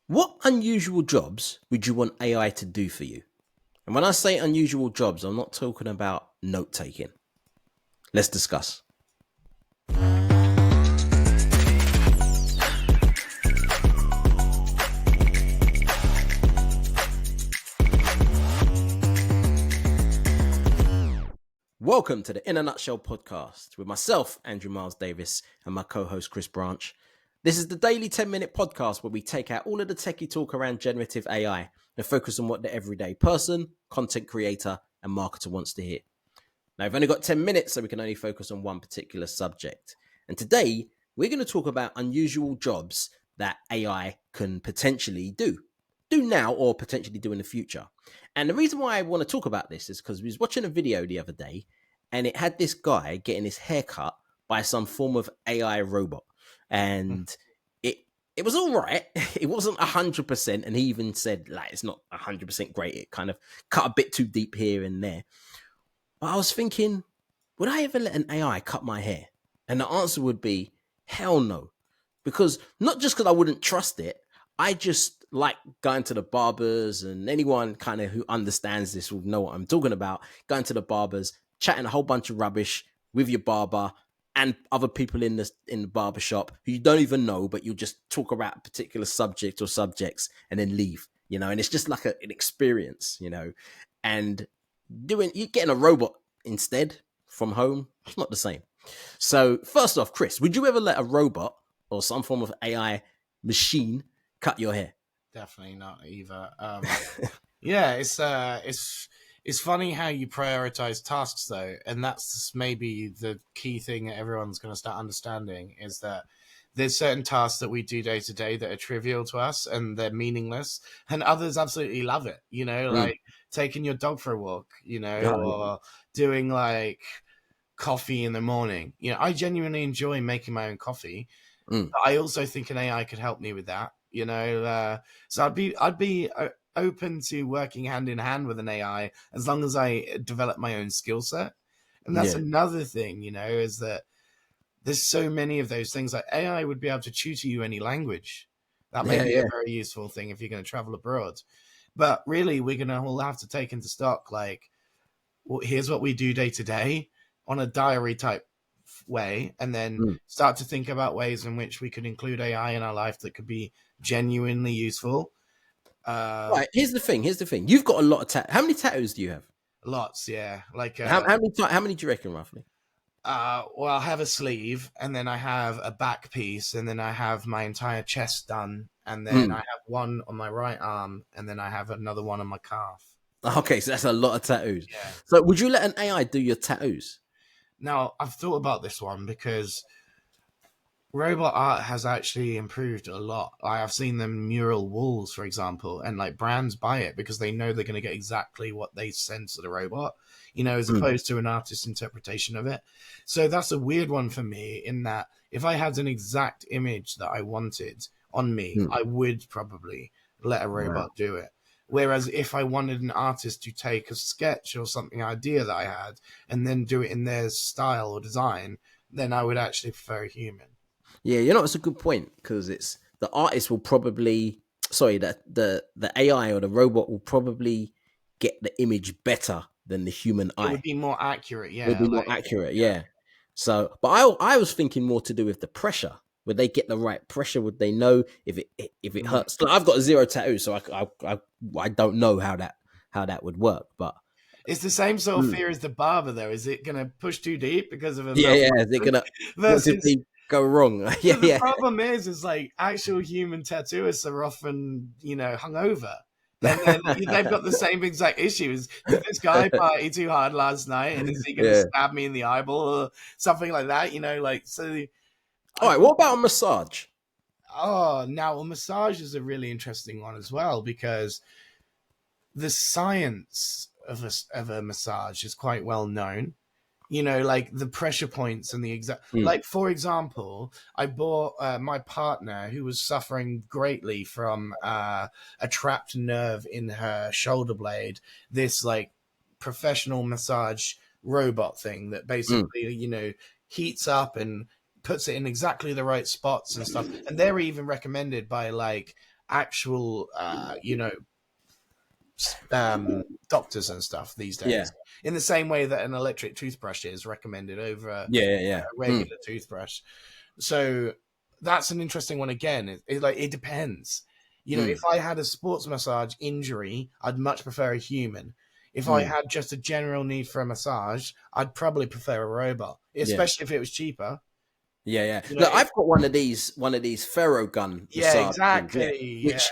What unusual jobs would you want AI to do for you? And when I say unusual jobs, I'm not talking about note taking. Let's discuss. Welcome to the In a Nutshell podcast with myself, Andrew Miles Davis, and my co host, Chris Branch. This is the daily 10-minute podcast where we take out all of the techie talk around generative AI and focus on what the everyday person, content creator, and marketer wants to hear. Now, I've only got 10 minutes, so we can only focus on one particular subject. And today, we're going to talk about unusual jobs that AI can potentially do now or potentially do in the future. And the reason why I want to talk about this is because we was watching a video the other day and it had this guy getting his hair cut by some form of AI robot. And it was all right. It wasn't 100%. And he even said, like, it's not 100% great. It kind of cut a bit too deep here and there. But I was thinking, would I ever let an AI cut my hair? And the answer would be, hell no. Because not just because I wouldn't trust it, I just like going to the barbers, and anyone kind of who understands this will know what I'm talking about. Going to the barbers, chatting a whole bunch of rubbish with your barber and other people in the barber shop who you don't even know, but you just talk about a particular subject or subjects and then leave, and it's just like an experience, and you getting a robot instead from home, it's not the same. So first off, Chris, would you ever let a robot or some form of AI machine cut your hair? Definitely not either. Yeah, it's funny how you prioritize tasks though, and that's maybe the key thing that everyone's going to start understanding is that there's certain tasks that we do day to day that are trivial to us and they're meaningless, and others absolutely love it. Like taking your dog for a walk, or doing like coffee in the morning. I genuinely enjoy making my own coffee. But I also think an AI could help me with that. So I'd be open to working hand in hand with an AI as long as I develop my own skill set. And that's another thing, is that there's so many of those things. Like AI would be able to tutor you any language. That may be a very useful thing if you're going to travel abroad. But really, we're going to all have to take into stock, like, well, here's what we do day to day on a diary type way, and then start to think about ways in which we could include AI in our life that could be genuinely useful. Right. Here's the thing. You've got a lot of tattoos. How many tattoos do you have? Lots, yeah. Like how many do you reckon roughly? Well, I have a sleeve, and then I have a back piece, and then I have my entire chest done, and then I have one on my right arm, and then I have another one on my calf. Okay, so that's a lot of tattoos. Yeah. So would you let an AI do your tattoos? Now, I've thought about this one because robot art has actually improved a lot. I have seen them mural walls, for example, and like brands buy it because they know they're going to get exactly what they send to the robot, as opposed to an artist's interpretation of it. So that's a weird one for me in that if I had an exact image that I wanted on me, I would probably let a robot do it. Whereas if I wanted an artist to take a sketch or something idea that I had and then do it in their style or design, then I would actually prefer a human. Yeah, it's a good point because it's the artist will probably the AI or the robot will probably get the image better than the human eye. It would be more accurate, yeah. It would be more accurate, yeah. So, but I was thinking more to do with the pressure. Would they get the right pressure? Would they know if it hurts? Like, I've got 0 tattoos, so I don't know how that would work. But it's the same sort of fear as the barber, though. Is it going to push too deep because of a Is it going to versus go wrong? The problem is like actual human tattooists are often hungover. And then they've got the same exact issues. Did this guy party too hard last night, and is he going to stab me in the eyeball or something like that? So. All right, what about a massage? Oh, now a massage is a really interesting one as well because the science of a massage is quite well known. Like the pressure points and the exact, like, for example, I bought my partner who was suffering greatly from a trapped nerve in her shoulder blade, this like professional massage robot thing that basically, heats up and puts it in exactly the right spots and stuff. And they're even recommended by like actual, doctors and stuff these days. Yeah. In the same way that an electric toothbrush is recommended over a Yeah. regular toothbrush. So that's an interesting one again. It depends. If I had a sports massage injury, I'd much prefer a human. If I had just a general need for a massage, I'd probably prefer a robot, especially if it was cheaper. Yeah. Look, I've got one of these Ferrogun massage exactly. things, which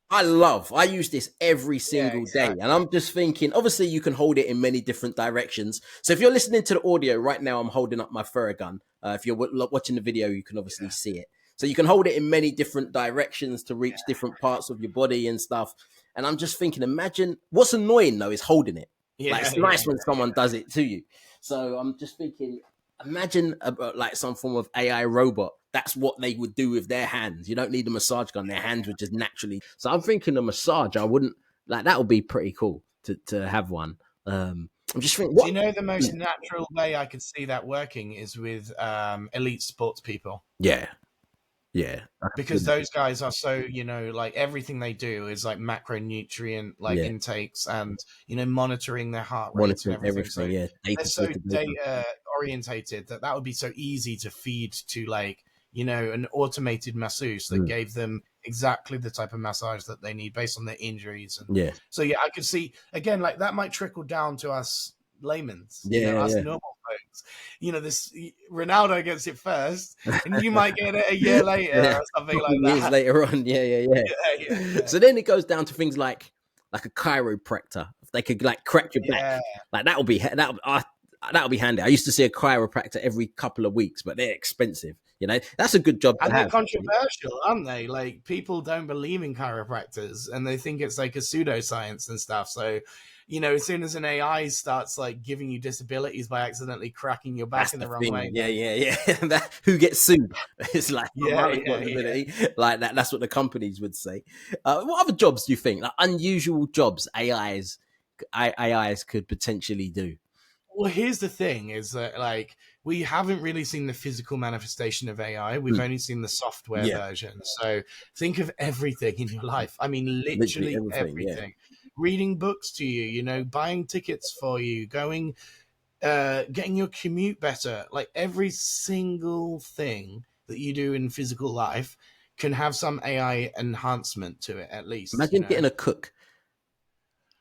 I love. I use this every single day. And I'm just thinking, obviously you can hold it in many different directions. So if you're listening to the audio right now, I'm holding up my Ferrogun. If you're watching the video, you can obviously see it. So you can hold it in many different directions to reach different parts of your body and stuff. And I'm just thinking, imagine what's annoying though is holding it. It's nice when someone does it to you. So I'm just thinking, imagine like some form of AI robot. That's what they would do with their hands. You don't need a massage gun. Their hands would just naturally. So I'm thinking a massage. I wouldn't like that. Would be pretty cool to have one. I'm just thinking. Do you know the most natural way I could see that working is with elite sports people? Yeah. Because those guys are so, like everything they do is like macronutrient intakes and monitoring their heart rate and everything. So they're so data orientated that would be so easy to feed to an automated masseuse that gave them exactly the type of massage that they need based on their injuries. And so I could see again that might trickle down to us laymen's, us normal folks. This Ronaldo gets it first, and you might get it a year later or something like that. Years later on, yeah. So then it goes down to things like a chiropractor. If they could crack your back, that would be handy. I used to see a chiropractor every couple of weeks, but they're expensive. That's a good job to have. And they're controversial, aren't they? Like people don't believe in chiropractors, and they think it's like a pseudoscience and stuff. So. As soon as an AI starts giving you disabilities by accidentally cracking your back in the wrong way. Yeah. Who gets sued? It's disability. Like that. That's what the companies would say. What other jobs do you think, unusual jobs AIs could potentially do? Well, here's the thing: is that we haven't really seen the physical manifestation of AI. We've only seen the software version. So think of everything in your life. I mean, literally everything. Reading books to you, buying tickets for you, going, getting your commute better. Like every single thing that you do in physical life can have some AI enhancement to it, at least. Imagine getting a cook.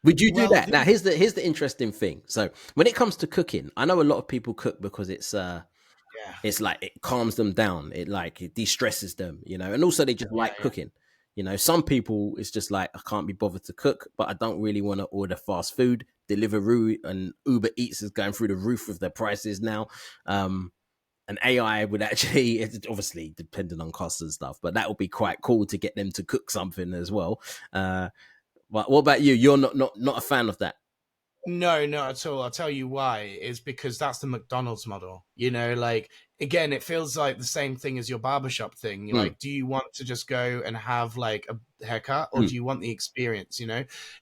Would you do that? Now, here's the interesting thing. So when it comes to cooking, I know a lot of people cook because it's it calms them down. It de-stresses them, and also they just like cooking. Some people, it's just I can't be bothered to cook, but I don't really want to order fast food. Deliveroo and Uber Eats is going through the roof with their prices now. And AI would actually, it's obviously depending on costs and stuff, but that would be quite cool to get them to cook something as well. But what about you? You're not a fan of that? No, not at all. I'll tell you why. It's because that's the McDonald's model. Again, it feels like the same thing as your barbershop thing. Do you want to just go and have a haircut, or do you want the experience?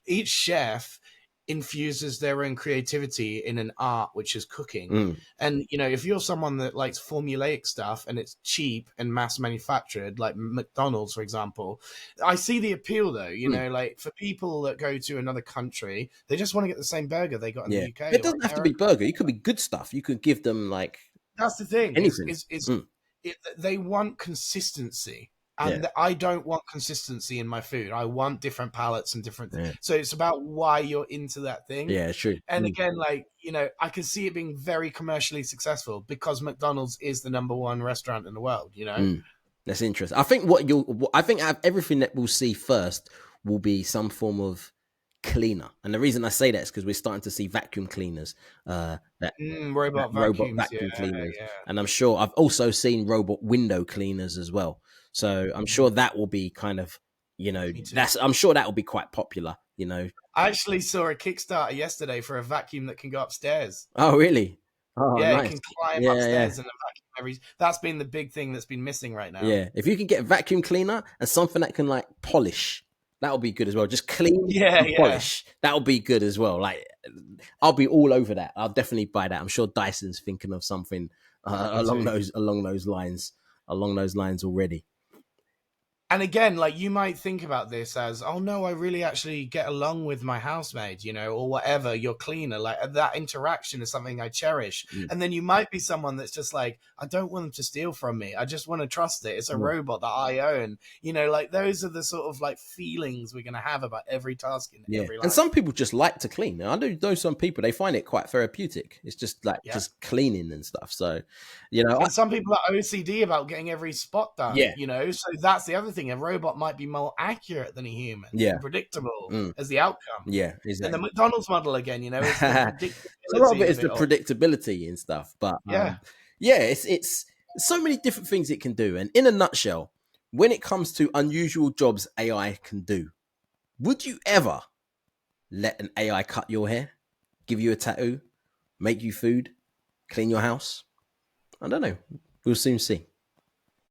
Each chef infuses their own creativity in an art, which is cooking. And if you're someone that likes formulaic stuff and it's cheap and mass manufactured, like McDonald's, for example, I see the appeal though. For people that go to another country, they just want to get the same burger they got in the UK. It doesn't have to be burger. It could be good stuff. You could give them that's the thing. Anything. They want consistency. And I don't want consistency in my food. I want different palettes and different things. So it's about why you're into that thing. Yeah, true. And again, I can see it being very commercially successful because McDonald's is the #1 restaurant in the world, That's interesting. I think everything that we'll see first will be some form of cleaner. And the reason I say that is because we're starting to see vacuum cleaners, robot vacuum cleaners. Yeah. And I'm sure I've also seen robot window cleaners as well. So I'm sure that will be kind of, I'm sure that will be quite popular, I actually saw a Kickstarter yesterday for a vacuum that can go upstairs. Oh, really? Oh, yeah, nice. It can climb upstairs and vacuum that's been the big thing that's been missing right now. Yeah, if you can get a vacuum cleaner and something that can polish, that'll be good as well. Just clean and polish. That'll be good as well. I'll be all over that. I'll definitely buy that. I'm sure Dyson's thinking of something along those lines already. And again, like you might think about this as, oh no, I really actually get along with my housemaid, you know, or whatever, your cleaner. Like that interaction is something I cherish. Mm. And then you might be someone that's just like, I don't want them to steal from me. I just want to trust it. It's a robot that I own. You know, like those are the sort of like feelings we're going to have about every task in every life. And some people just like to clean. I do know some people, they find it quite therapeutic. It's just like just cleaning and stuff. So, you know, and some people are OCD about getting every spot done, you know, so that's the other thing. A robot might be more accurate than a human, predictable as the outcome. Yeah, exactly. And the McDonald's model again, you know, is the predictability. So a lot of it is the predictability and stuff, but it's so many different things it can do. And in a nutshell, when it comes to unusual jobs AI can do, would you ever let an AI cut your hair, give you a tattoo, make you food, clean your house? I don't know. We'll soon see.